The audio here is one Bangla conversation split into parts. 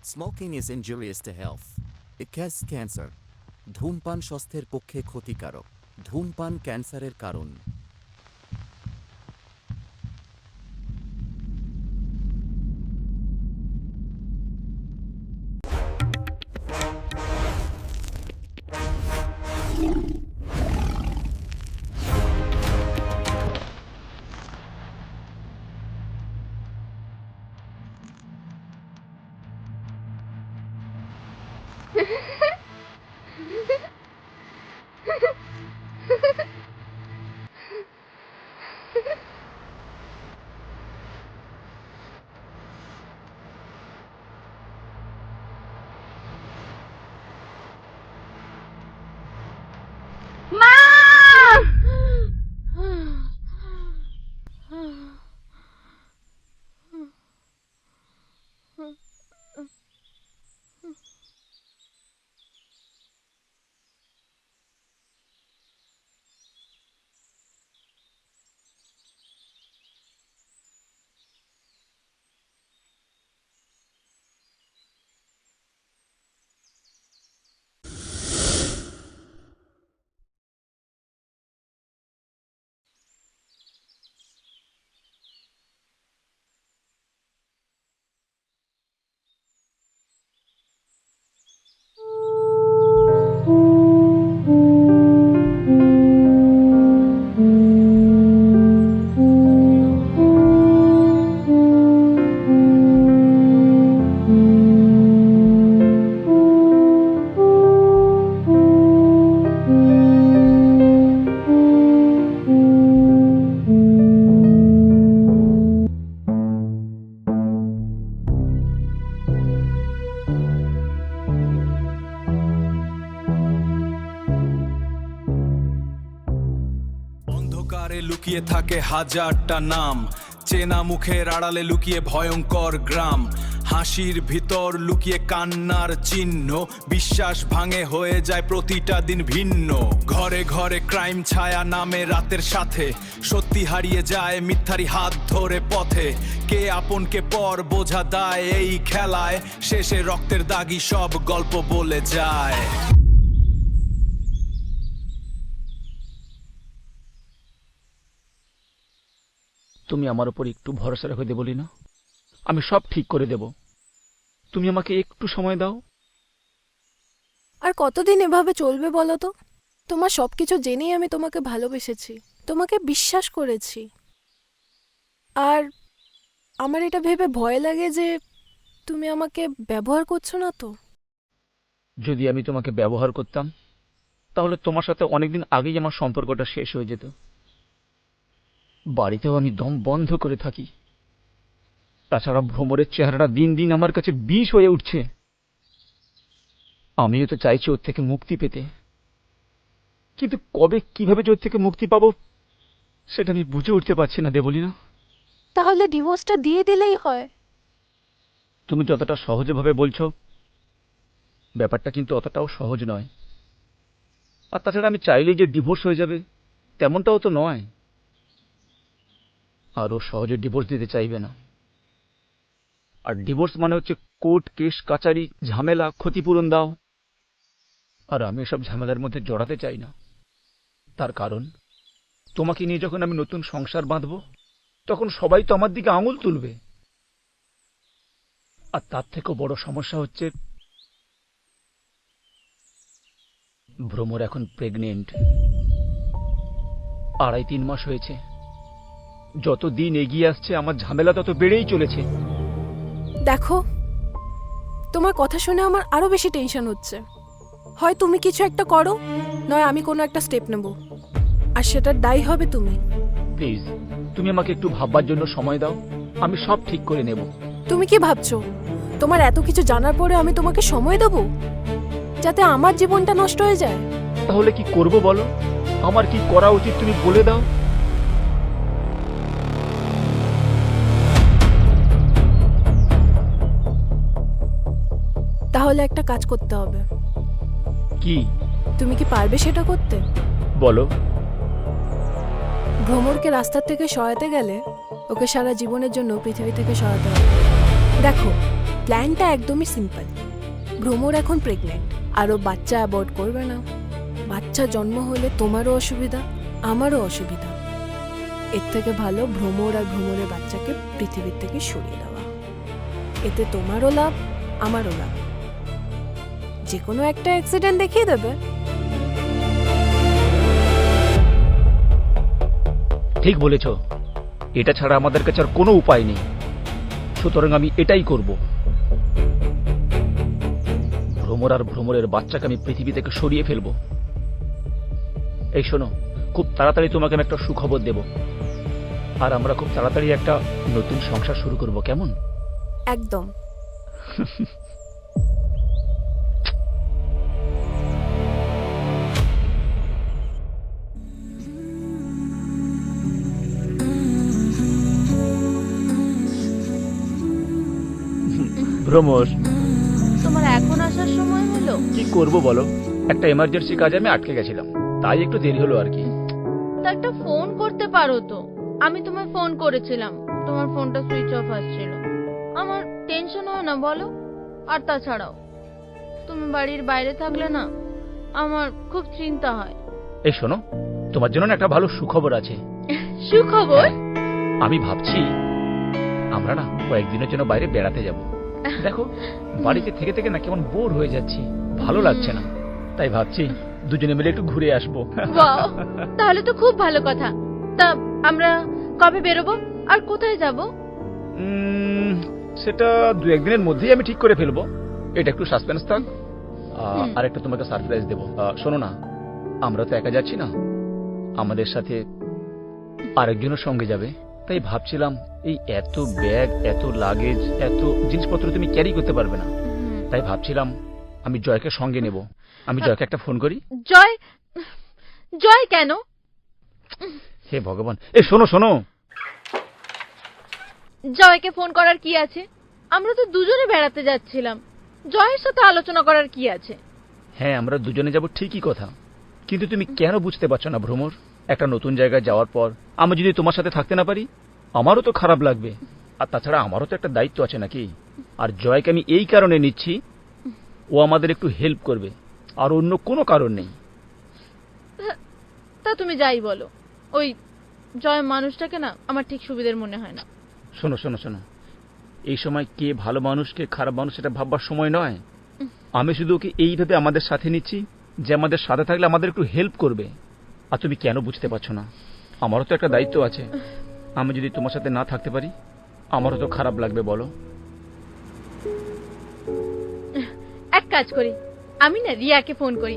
Smoking is injurious to health. It causes cancer. ধূমপান স্বাস্থ্যের পক্ষে ক্ষতিকারক। ধূমপান ক্যান্সারের কারণ। অন্ধকারে লুকিয়ে থাকে হাজারটা নাম, চেনা মুখের আড়ালে লুকিয়ে ভয়ঙ্কর গ্রাম, হাসির ভিতর লুকিয়ে কান্নার চিহ্ন, বিশ্বাস ভাঙে হয়ে যায় প্রতিটা দিন ভিন্ন। ঘরে ঘরে ক্রাইম ছায়া নামে রাতের সাথে, সত্যি হারিয়ে যায় মিথ্যারি হাত ধরে পথে। কে আপন কে পর বোঝা দায় এই খেলায়, শেষে রক্তের দাগি সব গল্প বলে যায়। তুমি আমার উপর একটু ভরসা রেখে দেবলি না? আমি সব ঠিক করে দেব। তুমি আমাকে একটু সময় দাও। আর কতদিন এভাবে চলবে বলো তো? তোমার সবকিছু জেনেই আমি তোমাকে ভালোবেসেছি, তোমাকে বিশ্বাস করেছি। আর আমার এটা ভেবে ভয় লাগে যে তুমি আমাকে ব্যবহার করছো না তো? যদি আমি তোমাকে ব্যবহার করতাম তাহলে তোমার সাথে অনেকদিন আগেই আমার সম্পর্কটা শেষ হয়ে যেত। বাড়িতেও আমি দম বন্ধ করে থাকি। তাছাড়া ভ্রমরের চেহারাটা দিন দিন আমার কাছে বিষ হয়ে উঠছে। আমিও তো চাইছি ওর থেকে মুক্তি পেতে, কিন্তু কবে কিভাবে যে ওর থেকে মুক্তি পাবো সেটা আমি বুঝে উঠতে পারছি না দেবলি না। তাহলে ডিভোর্সটা দিয়ে দিলেই হয়। তুমি যতটা সহজভাবে বলছো ব্যাপারটা কিন্তু অতটাও সহজ নয়। আর তাছাড়া আমি চাইলেই যে ডিভোর্স হয়ে যাবে তেমনটাও তো নয়। আরও সহজে ডিভোর্স দিতে চাইবে না। আর ডিভোর্স মানে হচ্ছে কোর্ট কেস কাচারি ঝামেলা, ক্ষতিপূরণ দাও। আর আমি এসব ঝামেলার মধ্যে জড়াতে চাই না। তার কারণ তোমাকে নিয়ে যখন আমি নতুন সংসার বাঁধব তখন সবাই তো আমার দিকে আঙুল তুলবে। আর তার থেকেও বড় সমস্যা হচ্ছে ভ্রমর এখন প্রেগনেন্ট। 2.5-3 মাস হয়েছে। যত দিন এগিয়ে আসছে আমার ঝামেলা তত বেড়েই চলেছে। দেখো, তোমার কথা শুনে আমার আরো বেশি টেনশন হচ্ছে। হয় তুমি কিছু একটা করো, নয় আমি কোনো একটা স্টেপ নেব, আর সেটার দায়ী হবে তুমি। প্লিজ তুমি আমাকে একটু ভাববার জন্য সময় দাও, আমি সব ঠিক করে নেব। তুমি কি ভাবছো তোমার এত কিছু জানার পরে আমি তোমাকে সময় দেব যাতে আমার জীবনটা নষ্ট হয়ে যায়? তাহলে কি করব বলো? আমার কি করা উচিত তুমি বলে দাও। তাহলে একটা কাজ করতে হবে। কি? তুমি কি পারবে সেটা করতে? বলো। ভ্রমরকে রাস্তার থেকে সরাতে গেলে ওকে সারা জীবনের জন্য পৃথিবী থেকে সরাতে হবে। দেখো, প্ল্যানটা একদমই সিম্পল। ভ্রমর এখন প্রেগনেন্ট, আরও বাচ্চা অ্যাবর্ট করবে না। বাচ্চা জন্ম হলে তোমারও অসুবিধা, আমারও অসুবিধা। এর থেকে ভালো ভ্রমর আর ভ্রমরের বাচ্চাকে পৃথিবীর থেকে সরিয়ে দেওয়া। এতে তোমারও লাভ, আমারও লাভ। যে কোনো একটা অ্যাক্সিডেন্ট দেখিয়ে দেবে। ঠিক বলেছ, এটা ছাড়া আমাদের কাছে আর কোনো উপায় নেই। সুতরাং আমি এটাই করব। ভ্রমর আর ভ্রমরের বাচ্চাকে আমি পৃথিবী থেকে সরিয়ে ফেলবো। এই শোনো, খুব তাড়াতাড়ি তোমাকে আমি একটা সুখবর দেব, আর আমরা খুব তাড়াতাড়ি একটা নতুন সংসার শুরু করব, কেমন? একদম। ভ্রমর, তোমার এখন আসার সময় হলো? কি করব বলো, একটা এমার্জেন্সি কাজে আমি আটকে গেছিলাম, তাই একটু দেরি হলো আর কি। তা একটা ফোন করতে পারো তো। আমি তোমায় ফোন করেছিলাম, তোমার ফোনটা সুইচ অফ আসছিল। আমার টেনশন হয় না বলো? আর তাছাড়াও তুমি বাড়ির বাইরে থাকলে না আমার খুব চিন্তা হয়। এই শোনো, তোমার জন্য না একটা ভালো সুখবর আছে। সুখবর? আমি ভাবছি আমরা না কয়েকদিনের জন্য বাইরে বেড়াতে যাব। দেখো, বাড়িতে থেকে থেকে না কেমন বোর হয়ে যাচ্ছি, ভালো লাগছে না, তাই ভাবছি দুজনে মিলে একটু ঘুরে আসবো। বাহ, তাহলে তো খুব ভালো কথা। তা আমরা কবে বেরোবো আর কোথায় যাব? সেটা দু একদিনের মধ্যেই আমি ঠিক করে ফেলবো। এটা একটু সাসপেন্স থাক। আর একটা তোমাকে সারপ্রাইজ দেবো। শোনো না, আমরা তো একা যাচ্ছি না, আমাদের সাথে আরেকজনের সঙ্গে যাবে। তাই ভাবছিলাম এই এত ব্যাগ, এত লাগেজ, এত জিনিসপত্র তুমি ক্যারি করতে পারবে না। তাই ভাবছিলাম আমি জয়কে সঙ্গে নেব। আমি জয়কে একটা ফোন করি। জয়? জয় কেন? হে ভগবান, এ শোনো শোনো, জয়কে ফোন করার কি আছে? আমরা তো দুজনে বেড়াতে যাচ্ছিলাম, জয়ের সাথে আলোচনা করার কি আছে? হ্যাঁ, আমরা দুজনে যাব ঠিকই কথা, কিন্তু তুমি কেন বুঝতে পারছো না ভ্রমর? একটা নতুন জায়গায় যাওয়ার পর আমি যদি তোমার সাথে থাকতে না পারি, আমারও তো খারাপ লাগবে। আর তাছাড়া আমারও তো একটা দায়িত্ব আছে নাকি? আর জয়কে আমি এই কারণে নিচ্ছি, ও আমাদের একটু হেল্প করবে, আর অন্য কোনো কারণ নেই। তা তুমি যাই বলো, ওই জয় মানুষটাকে না আমার ঠিক সুবিধার মনে হয় না। শোনো শোনো শোনো, এই সময় কে ভালো মানুষ কে খারাপ মানুষ সেটা ভাববার সময় নয়। আমি শুধু ওকে এইভাবে আমাদের সাথে নিচ্ছি যে আমাদের সাথে থাকলে আমাদের একটু হেল্প করবে। আর তুমি কেন বুঝতে পারছো না? আমারও তো একটা দায়িত্ব আছে। আমি যদি তোমার সাথে না থাকতে পারি, আমারও তো খারাপ লাগবে, বলো? এক কাজ করি, আমি না রিয়াকে ফোন করি।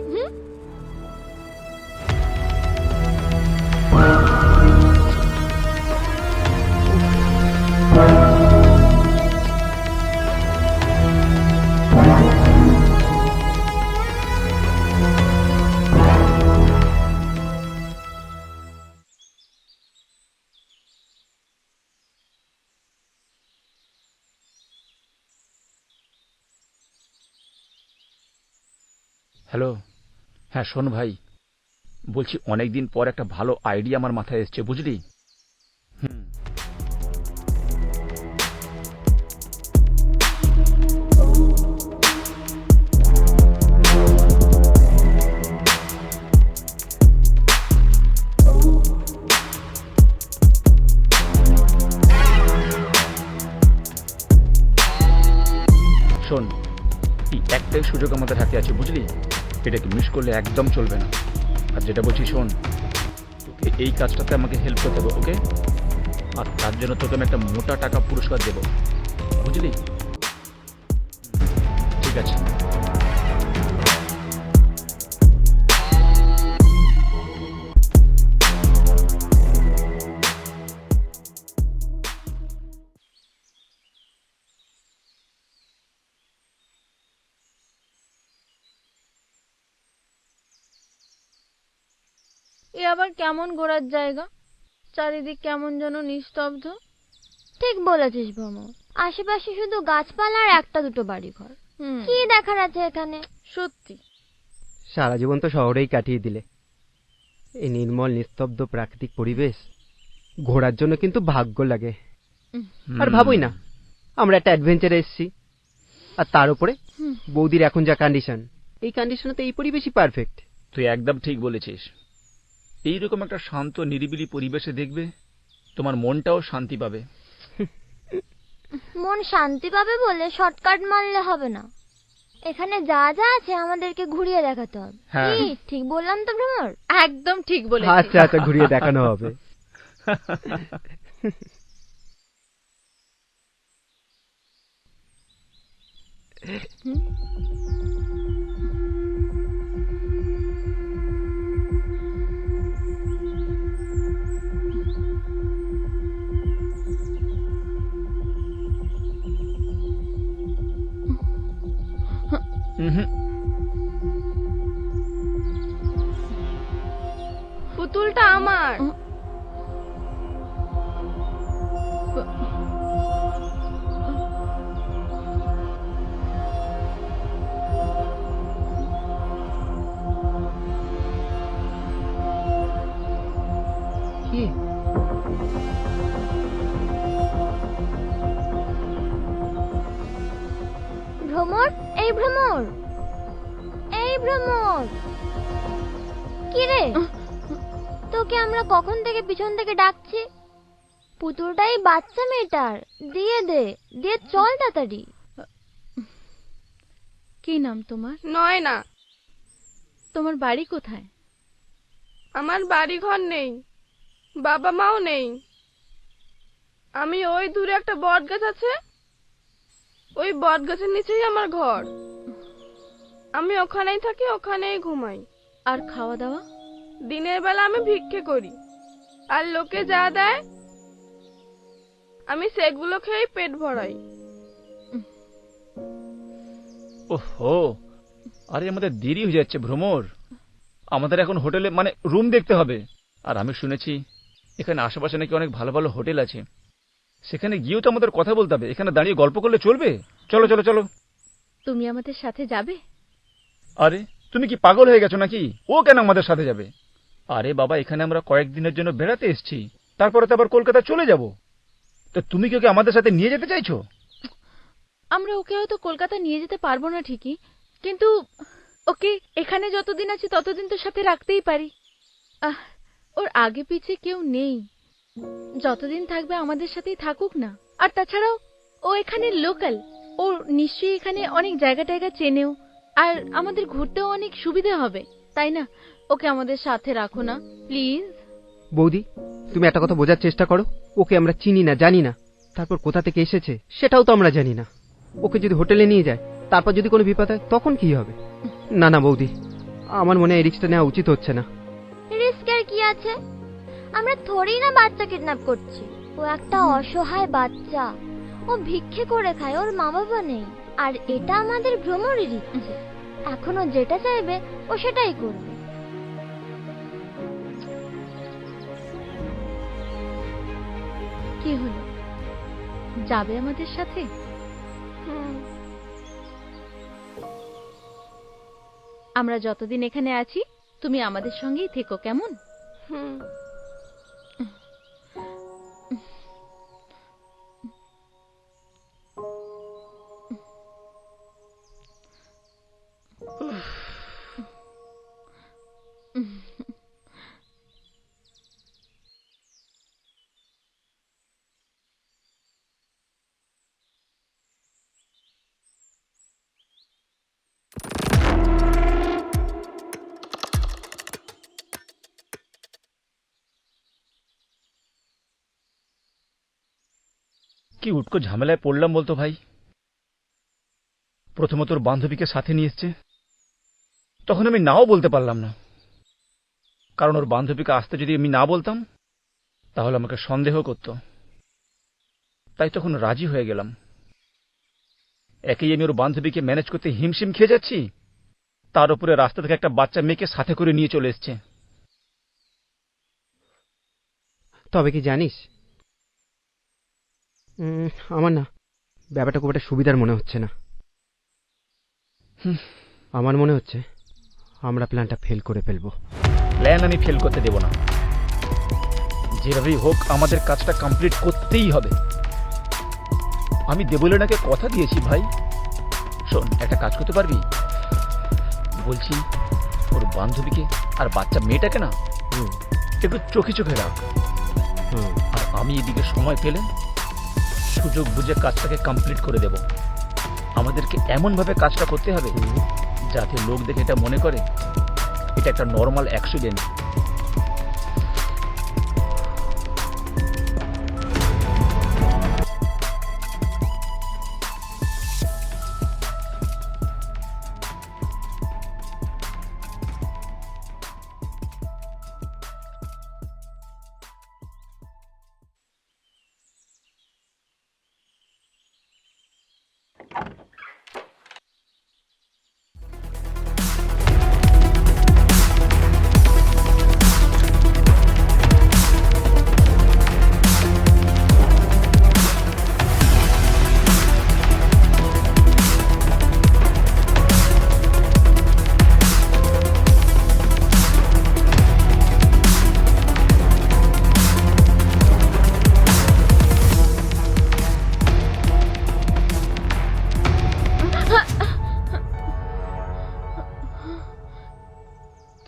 হ্যালো, হ্যাঁ শোন ভাই, বলছি অনেকদিন পর একটা ভালো আইডিয়া আমার মাথায় এসছে, বুঝলি? শোন, এই একটাই সুযোগ আমাদের হাতে আছে, বুঝলি? এটাকে মিস করলে একদম চলবে না। আর যেটা বলছি শোন, তোকে এই কাজটাতে আমাকে হেল্প করতে হবে, ওকে? আর তার জন্য তোকে আমি একটা মোটা টাকা পুরস্কার দেব, বুঝলি? ঠিক আছে। এ আবার কেমন ঘোরার জায়গা? চারিদিক কেমন যেন নিস্তব্ধ। ঠিক বলেছিস ভ্রমর, আশেপাশে শুধু গাছপালা আর একটা দুটো বাড়িঘর। কি দেখার আছে এখানে? সত্যি। সারা জীবন তো শহরেই কাটিয়ে দিলে। এই নির্মল নিস্তব্ধ প্রাকৃতিক পরিবেশ ঘোরার জন্য কিন্তু ভাগ্য লাগে। আর ভাবই না, আমরা একটা অ্যাডভেঞ্চারে এসেছি, আর তার উপরে হুম। বৌদির এখন যা কন্ডিশন, এই কন্ডিশনে তো এই পরিবেশই পারফেক্ট। তুই একদম ঠিক বলেছিস। এইরকম একটা শান্ত নিরিবিলি পরিবেশে দেখবে, তোমার মনটাও শান্তি পাবে। মন শান্তি পাবে বলে শর্টকাট মারলে হবে না, এখানে যা যা আছে আমাদেরকে ঘুরিয়ে দেখাতে হবে। হ্যাঁ। কি ঠিক বললাম তো ভ্রমর? একদম ঠিক বলেছিস। আচ্ছা আচ্ছা, ঘুরিয়ে দেখানো হবে। উহুম। পুতুলটা আমার। কি? ভ্রমর, এই ভ্রমর, এই ভ্রমর, কি রে? তোকে আমরা কখন থেকে পিছন থেকে ডাকছি। পুতুলটাই বাচ্চা মেয়েটার, দিয়ে দে, দিয়ে চল তাড়াতাড়ি। কি নাম তোমার? নয় না, তোমার বাড়ি কোথায়? আমার বাড়ি ঘর নেই, বাবা মাও নেই। আমি ওই দূরে একটা বট গাছ আছে, ওই বট গাছের নিচেই আমার ঘর। আমি ওখানেই থাকি, ওখানেই ঘুমাই। আর খাওয়া দাওয়া? দিনের বেলা আমি ভিক্ষে করি, আর লোকে যা দেয় আমি সেগুলো খেয়েই পেট ভরাই। ওহো, আরে আমাদের দেরি হয়ে যাচ্ছে ভ্রমর। আমাদের এখন হোটেলে মানে রুম দেখতে হবে। আর আমি শুনেছি এখানে আশেপাশে নাকি অনেক ভালো ভালো হোটেল আছে, সেখানে গিয়েও তো আমাদের কথা বলতে হবে। এখানে দাঁড়িয়ে গল্প করলে চলবে? চলো চলো চলো। তুমি আমাদের সাথে যাবে? আরে তুমি কি পাগল হয়ে গেছো নাকি? ও কেন আমাদের সাথে যাবে? আরে বাবা, এখানে আমরা কয়েকদিনের জন্য বেড়াতে এসেছি, তারপরে তো আবার কলকাতা চলে যাব। তো তুমি কি ওকে আমাদের সাথে নিয়ে যেতে চাইছো? আমরা ওকে হয়তো কলকাতা নিয়ে যেতে পারবো না ঠিকই, কিন্তু ওকে এখানে যতদিন আছি ততদিন তো সাথে রাখতেই পারি। ওর আগে পিছে কেউ নেই, যতদিন থাকবে আমাদের সাথেই থাকুক না। আর তাছাড়াও ও এখানে লোকাল, ও নিশ্চয়ই এখানে অনেক জায়গা টায়গা চেনেও, আর আমাদের ঘুরতেও অনেক সুবিধা হবে, তাই না? ওকে আমাদের সাথে রাখো না প্লিজ। বৌদি, তুমি একটা কথা বোঝার চেষ্টা করো। ওকে আমরা চিনি না, জানি না, তারপর কোথা থেকে এসেছে সেটাও তো আমরা জানি না। ওকে যদি হোটেলে নিয়ে যায়, তারপর যদি কোনো বিপদ হয়, তখন কি হবে? না না বৌদি, আমার মনে হয় এই রিস্কটা নেওয়া উচিত হচ্ছে না। রিস্কের কি আছে? আমরা থোড়ি না বাচ্চা কিডন্যাপ করছি। ও একটা অসহায় বাচ্চা, ও ভিক্ষে করে খায়, ওর মা বাবা নেই। আর এটা আমাদের ভ্রমরের ইচ্ছে, এখনো যেটা চাইবে ও সেটাই করবে। কি হলো, যাবে আমাদের সাথে? আমরা যতদিন এখানে আছি তুমি আমাদের সঙ্গেই থেকো, কেমন? কি উটকো ঝামেলায় পড়লাম বলতো ভাই। প্রথমত ওর বান্ধবীকে সাথে নিয়ে এসছে, তখন আমি নাও বলতে পারলাম না, কারণ ওর বান্ধবীকে আসতে যদি আমি না বলতাম তাহলে আমাকে সন্দেহ করত। তাই তখন রাজি হয়ে গেলাম। একেই আমি ওর বান্ধবীকে ম্যানেজ করতে হিমশিম খেয়ে যাচ্ছি, তার উপরে রাস্তা থেকে একটা বাচ্চা মেয়েকে সাথে করে নিয়ে চলে এসছে। তবে কি জানিস, আমার না ব্যাপারটা খুব একটা সুবিধার মনে হচ্ছে না। আমার মনে হচ্ছে আমরা প্ল্যানটা ফেল করে ফেলবো। প্ল্যান আমি ফেল করতে দেব না, যেভাবেই হোক আমাদের কাজটা কমপ্লিট করতেই হবে। আমি দেবলীনাকে কথা দিয়েছি ভাই, শোন, একটা কাজ করতে পারবি? বলছি ওর বান্ধবীকে আর বাচ্চা মেয়েটাকে না হুম, একটু চোখে চোখে রাখ। হুম। আর আমি এদিকে সময় পেলে সুযোগ বুঝে কাজটাকে কমপ্লিট করে দেব। আমাদেরকে এমনভাবে কাজটা করতে হবে যাতে লোক দেখে এটা মনে করে এটা একটা নর্মাল অ্যাক্সিডেন্ট।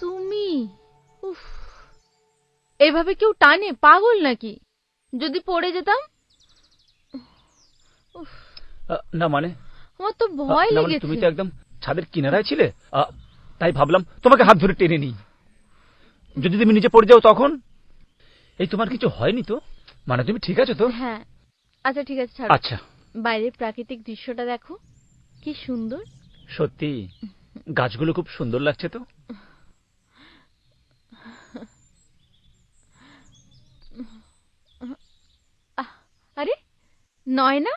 তুমি উফ, এভাবে কেউ টানে? পাগল নাকি? যদি পড়ে যেতাম? উফ, না মানে আমার তো ভয় না মানে লেগেছে। তুমি তো একদম ছাদের কিনারায় ছিলে, তাই ভাবলাম তোমাকে হাত ধরে টেনে নিই। যদি তুমি নিচে পড়ে যাও তখন? এই তোমার কিছু হয়নি তো? মানে তুমি ঠিক আছো তো? হ্যাঁ, আচ্ছা ঠিক আছে, ছাড়ো। আচ্ছা। বাইরের প্রাকৃতিক দৃশ্যটা দেখো, কি সুন্দর। সত্যি গাছগুলো খুব সুন্দর লাগছে তো। আরে নয়না,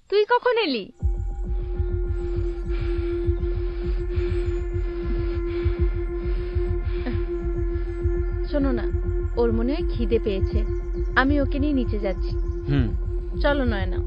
তুই কখন এলি? শোনো না, ওর মনে হয় খিদে পেয়েছে, আমি ওকে নিয়ে নিচে যাচ্ছি। হুম। চলো নয়না।